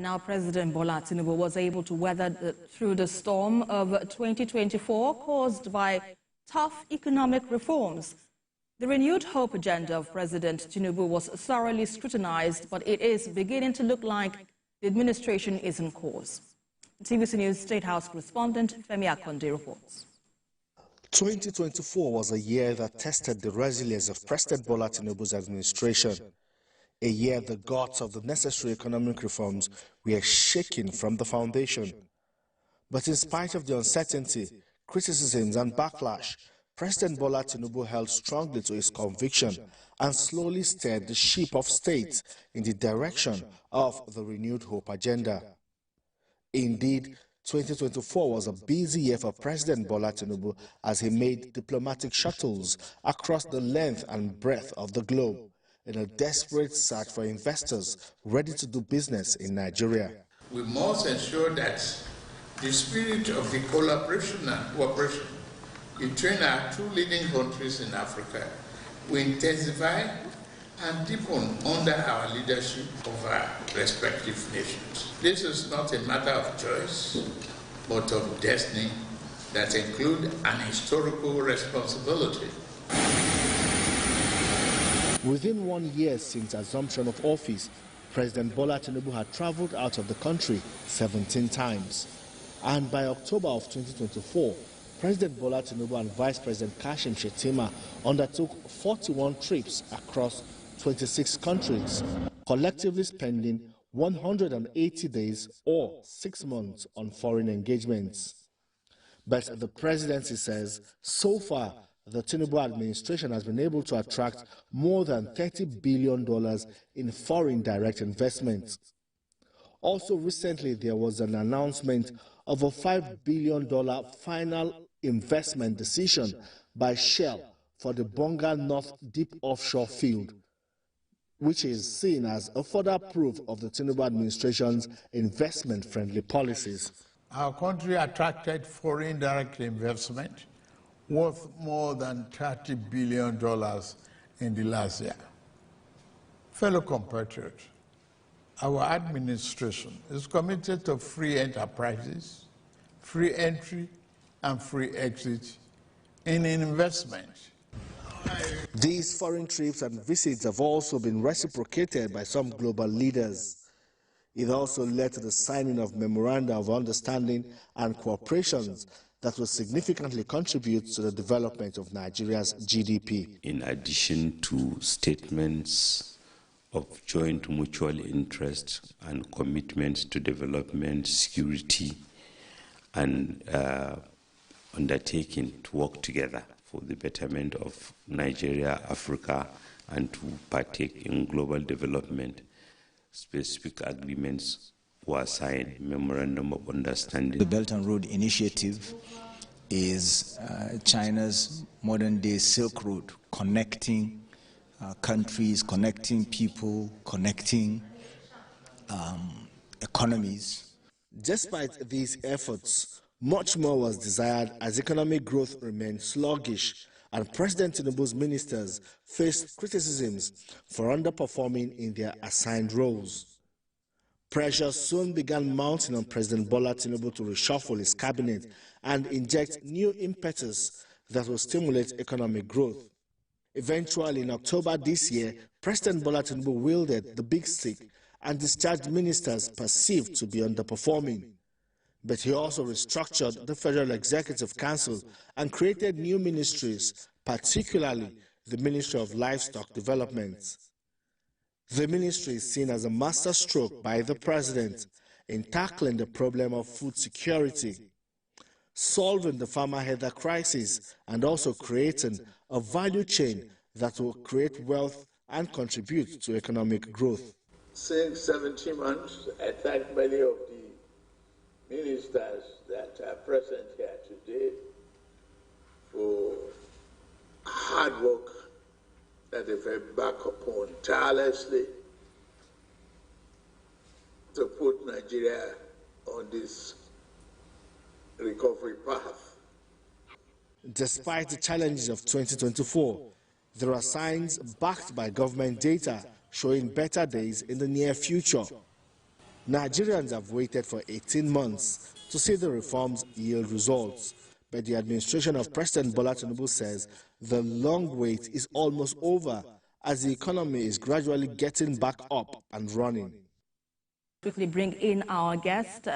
now President Bola Tinubu was able to weather through the storm of 2024 caused by tough economic reforms. The renewed hope agenda of President Tinubu was thoroughly scrutinized, but it is beginning to look like the administration is on course. TVC News State House correspondent Femi Akonde reports. 2024 was a year that tested the resilience of President Bola Tinubu's administration. A year the guts of the necessary economic reforms were shaken from the foundation. But in spite of the uncertainty, criticisms and backlash, President Bola Tinubu held strongly to his conviction and slowly steered the ship of state in the direction of the renewed hope agenda. Indeed, 2024 was a busy year for President Bola Tinubu as he made diplomatic shuttles across the length and breadth of the globe in a desperate search for investors ready to do business in Nigeria. We must ensure that the spirit of the collaboration and cooperation between our two leading countries in Africa will intensify and deepen under our leadership of our respective nations. This is not a matter of choice, but of destiny that includes an historical responsibility. Within 1 year since assumption of office, President Bola Tinubu had traveled out of the country 17 times. And by October of 2024, President Bola Tinubu and Vice President Kashim Shettima undertook 41 trips across 26 countries, collectively spending 180 days or 6 months on foreign engagements. But the presidency says so far the Tinubu administration has been able to attract more than $30 billion in foreign direct investments. Also recently, there was an announcement of a $5 billion final investment decision by Shell for the Bonga North Deep Offshore Field, which is seen as a further proof of the Tinubu administration's investment-friendly policies. Our country attracted foreign direct investment worth more than $30 billion in the last year. Fellow compatriots, our administration is committed to free enterprises, free entry and free exit in investment. These foreign trips and visits have also been reciprocated by some global leaders. It also led to the signing of memoranda of understanding and cooperations that will significantly contribute to the development of Nigeria's GDP. In addition to statements of joint mutual interest and commitments to development, security, and undertaking to work together for the betterment of Nigeria, Africa, and to partake in global development, specific agreements were signed, memorandum of understanding. The Belt and Road Initiative is China's modern-day Silk Road, connecting countries, connecting people, connecting economies. Despite these efforts, much more was desired as economic growth remained sluggish, and President Tinubu's ministers faced criticisms for underperforming in their assigned roles. Pressure soon began mounting on President Bola Tinubu to reshuffle his cabinet and inject new impetus that will stimulate economic growth. Eventually, in October this year, President Bola Tinubu wielded the big stick and discharged ministers perceived to be underperforming. But he also restructured the Federal Executive Council and created new ministries, particularly the Ministry of Livestock Development. The ministry is seen as a masterstroke by the president in tackling the problem of food security, solving the farmer header crisis, and also creating a value chain that will create wealth and contribute to economic growth. Since 17 months, I thank many of the ministers that are present here today for hard work that they've embarked upon tirelessly to put Nigeria on this recovery path. Despite the challenges of 2024, there are signs backed by government data showing better days in the near future. Nigerians have waited for 18 months to see the reforms yield results, but the administration of President Bola Tinubu says the long wait is almost over as the economy is gradually getting back up and running. Quickly bring in our guest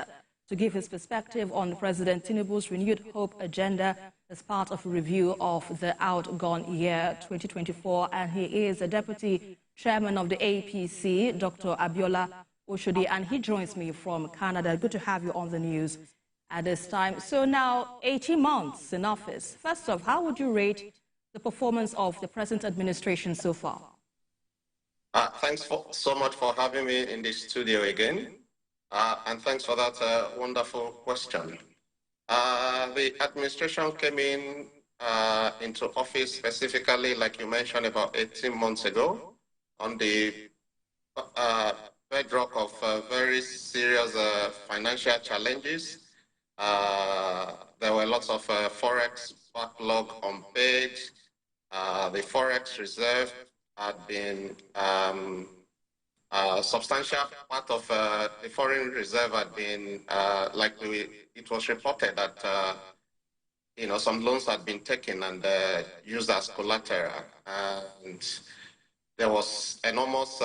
to give his perspective on President Tinubu's renewed hope agenda as part of a review of the outgone year 2024. And he is the Deputy Chairman of the APC, Dr. Abiola Oshodi, and he joins me from Canada. Good to have you on the news at this time. So now, 18 months in office. First off, how would you rate the performance of the present administration so far? Thanks so much for having me in the studio again. And thanks for that wonderful question. The administration came into office specifically, like you mentioned, about 18 months ago on the bedrock of very serious financial challenges. There were lots of forex backlog unpaid. The forex reserve had been substantial part of the foreign reserve had been it was reported that some loans had been taken and used as collateral, and there was enormous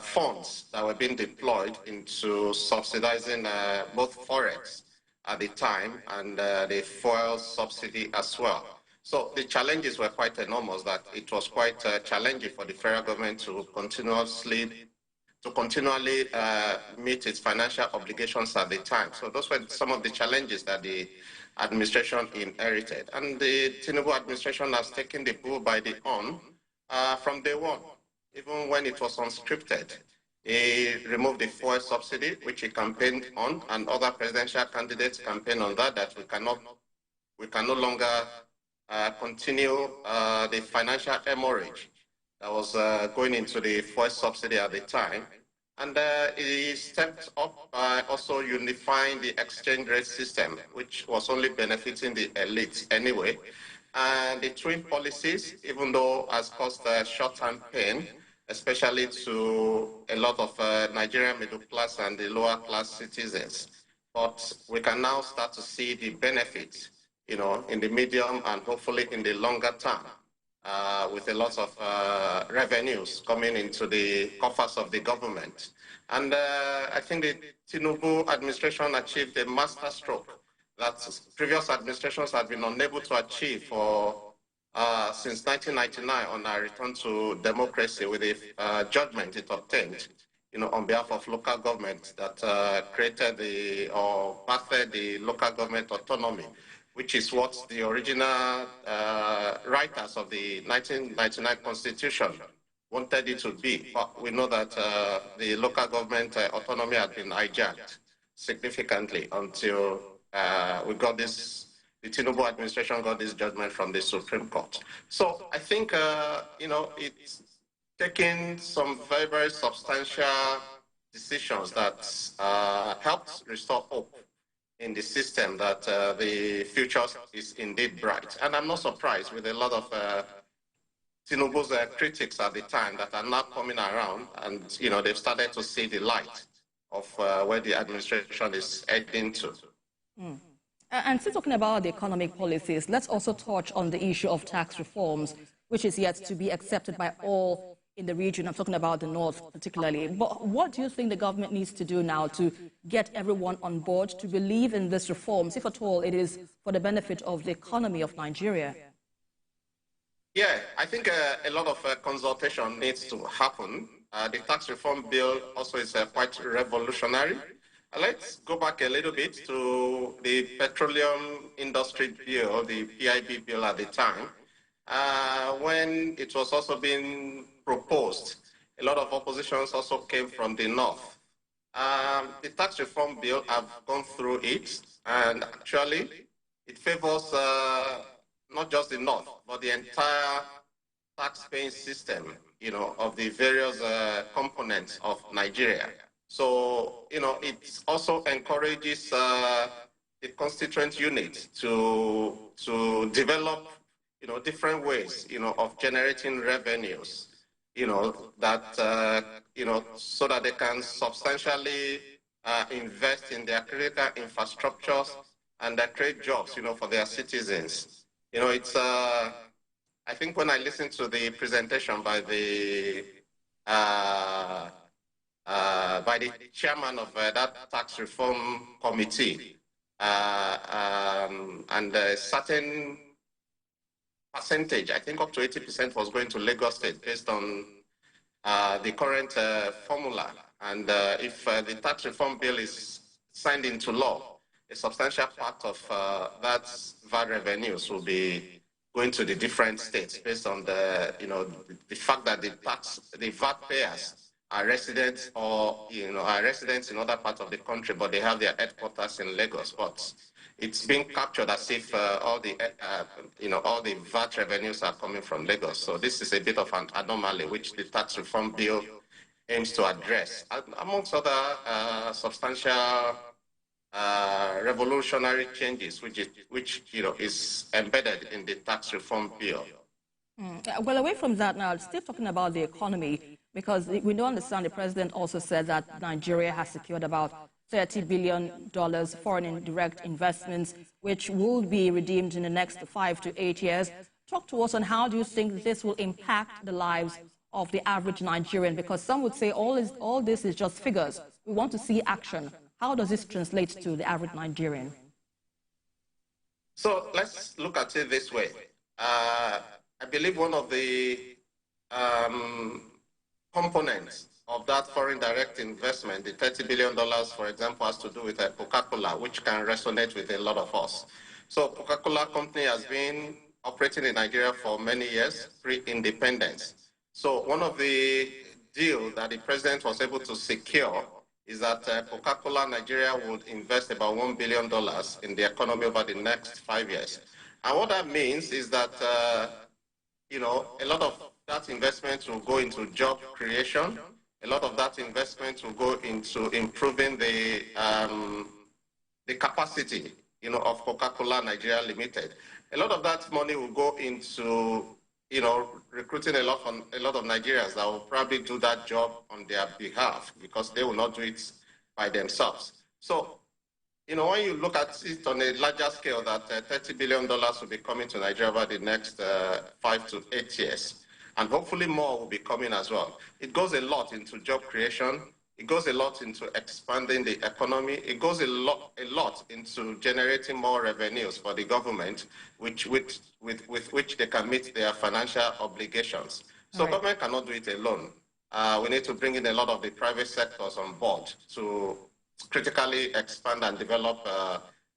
funds that were being deployed into subsidizing both forex at the time and the fuel subsidy as well. So the challenges were quite enormous, that it was quite challenging for the federal government to continually meet its financial obligations at the time. So those were some of the challenges that the administration inherited. And the Tinubu administration has taken the bull by the horn from day one, even when it was unscripted. He removed the fuel subsidy, which he campaigned on, and other presidential candidates campaigned on that we can no longer continue the financial hemorrhage that was going into the fuel subsidy at the time. And he stepped up by also unifying the exchange rate system, which was only benefiting the elites anyway. And the twin policies, even though has caused short-term pain, especially to a lot of Nigerian middle class and the lower class citizens. But we can now start to see the benefits, in the medium and hopefully in the longer term, with a lot of revenues coming into the coffers of the government. And I think the Tinubu administration achieved a master stroke that previous administrations had been unable to achieve since 1999 on our return to democracy, with a judgment it obtained, on behalf of local government that created or birthed the local government autonomy, which is what the original writers of the 1999 Constitution wanted it to be. But we know that the local government autonomy had been hijacked significantly until we got this, the Tinubu administration got this judgment from the Supreme Court. So I think, it's taking some very, very substantial decisions that helped restore hope in the system that the future is indeed bright. And I'm not surprised with a lot of Tinubu's critics at the time that are now coming around, and they've started to see the light of where the administration is heading to. Mm. And still talking about the economic policies, let's also touch on the issue of tax reforms, which is yet to be accepted by all in the region. I'm talking about the North particularly. But what do you think the government needs to do now to get everyone on board to believe in these reforms, if at all it is for the benefit of the economy of Nigeria? Yeah, I think a lot of consultation needs to happen. The tax reform bill also is quite revolutionary. Let's go back a little bit to the petroleum industry bill, the PIB bill at the time. When it was also being proposed, a lot of oppositions also came from the North. The tax reform bill, I've gone through it, and actually it favors not just the North, but the entire tax-paying system, of the various components of Nigeria. So, it also encourages the constituent unit to develop, different ways, of generating revenues. so that they can substantially invest in their critical infrastructures and create jobs, for their citizens. It's, I think when I listened to the presentation by the chairman of that tax reform committee, and a certain percentage, I think up to 80% was going to Lagos State based on the current formula. And if the tax reform bill is signed into law, a substantial part of that VAT revenues will be going to the different states based on the fact that the VAT payers are residents or, are residents in other parts of the country, but they have their headquarters in Lagos. But it's being captured as if all the VAT revenues are coming from Lagos. So this is a bit of an anomaly, which the tax reform bill aims to address, amongst other substantial revolutionary changes, which is embedded in the tax reform bill. Well, away from that now, still talking about the economy, because we do understand the president also said that Nigeria has secured about $30 billion foreign indirect investments, which will be redeemed in the next 5 to 8 years. Talk to us on how do you think this will impact the lives of the average Nigerian, because some would say all this is just figures. We want to see action. How does this translate to the average Nigerian? So let's look at it this way. I believe one of the components of that foreign direct investment, the $30 billion, for example, has to do with Coca-Cola, which can resonate with a lot of us. So Coca-Cola company has been operating in Nigeria for many years, pre-independence. So one of the deals that the president was able to secure is that Coca-Cola Nigeria would invest about $1 billion in the economy over the next 5 years. And what that means is that, a lot of that investment will go into job creation. A lot of that investment will go into improving the capacity, of Coca-Cola Nigeria Limited. A lot of that money will go into, recruiting a lot of Nigerians that will probably do that job on their behalf because they will not do it by themselves. So, when you look at it on a larger scale, that $30 billion will be coming to Nigeria over the next 5 to 8 years, and hopefully more will be coming as well. It goes a lot into job creation. It goes a lot into expanding the economy. It goes a lot into generating more revenues for the government, with which they can meet their financial obligations. So government cannot do it alone. We need to bring in a lot of the private sectors on board to critically expand and develop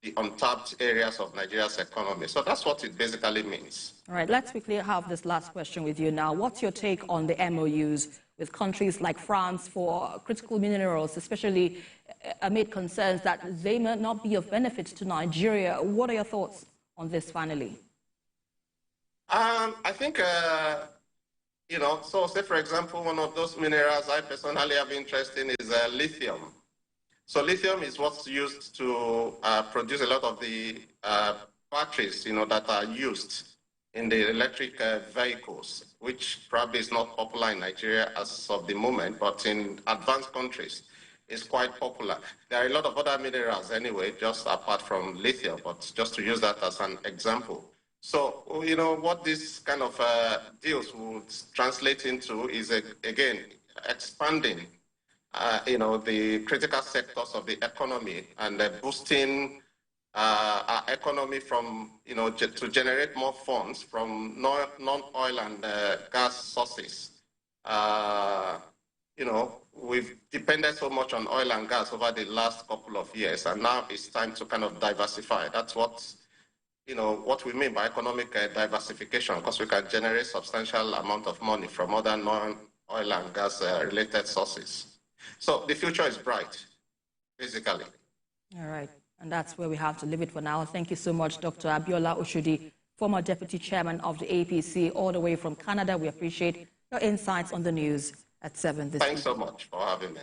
the untapped areas of Nigeria's economy. So that's what it basically means. All right, let's quickly have this last question with you now. What's your take on the MOUs with countries like France for critical minerals, especially amid concerns that they may not be of benefit to Nigeria? What are your thoughts on this finally? I think, so say, for example, one of those minerals I personally have interest in is lithium. So lithium is what's used to produce a lot of the batteries, that are used in the electric vehicles, which probably is not popular in Nigeria as of the moment, but in advanced countries, it's quite popular. There are a lot of other minerals anyway, just apart from lithium, but just to use that as an example. So, what this kind of deals would translate into is, again, expanding the critical sectors of the economy and boosting our economy from, to generate more funds from non-oil and gas sources. We've depended so much on oil and gas over the last couple of years, and now it's time to kind of diversify. That's what we mean by economic diversification, because we can generate substantial amount of money from other non-oil and gas related sources. So the future is bright, basically. All right. And that's where we have to leave it for now. Thank you so much, Dr. Abiola Oshodi, former Deputy Chairman of the APC, all the way from Canada. We appreciate your insights on the news at 7 this evening. Thanks so much for having me.